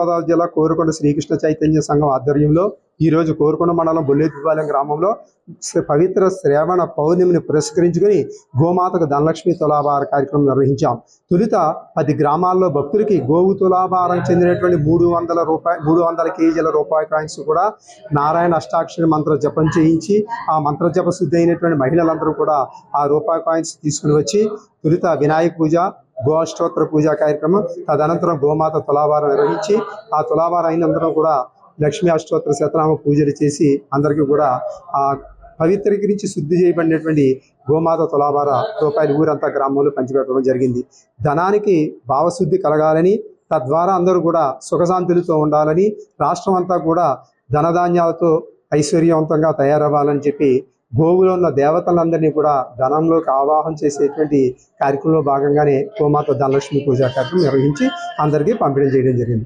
తూర్పుగోదావరి జిల్లా కోరుకొండ శ్రీకృష్ణ చైతన్య సంఘం ఆధ్వర్యంలో ఈరోజు కోరుకొండ మండలం బొల్లేటిపాలెం గ్రామంలో పవిత్ర శ్రావణ పౌర్ణమిని పురస్కరించుకుని గోమాతకు ధనలక్ష్మి తులాభార కార్యక్రమం నిర్వహించాం. తొలుత 10 గ్రామాల్లో భక్తులకి గోవు తులాభారం చెందినటువంటి 300 కేజీల రూపాయి కాయిన్స్ కూడా నారాయణ అష్టాక్షరి మంత్ర జపం చేయించి ఆ మంత్ర జప శుద్ధి అయినటువంటి మహిళలందరూ కూడా ఆ రూపాయి కాయిన్స్ తీసుకుని వచ్చి తొలుత వినాయక పూజ, గో అష్టోత్తర పూజా కార్యక్రమం, తదనంతరం గోమాత తులాభారం నిర్వహించి ఆ తులాభారం అయినంతరం కూడా లక్ష్మీ అష్టోత్తర శతనామ పూజలు చేసి అందరికీ కూడా ఆ పవిత్రీకరించి శుద్ధి చేయబడినటువంటి గోమాత తులాభార రూపాయలు ఊరంతా గ్రామంలో పంచిపెట్టడం జరిగింది. ధనానికి భావశుద్ధి కలగాలని, తద్వారా అందరూ కూడా సుఖశాంతులతో ఉండాలని, రాష్ట్రం అంతా కూడా ధనధాన్యాలతో ఐశ్వర్యవంతంగా తయారవ్వాలని చెప్పి గోవులో ఉన్న దేవతలందరినీ కూడా ధనంలోకి ఆవాహన చేసేటువంటి కార్యక్రమంలో భాగంగానే గోమాత ధనలక్ష్మి పూజా కార్యక్రమం నిర్వహించి అందరికీ పంపిణీ చేయడం జరిగింది.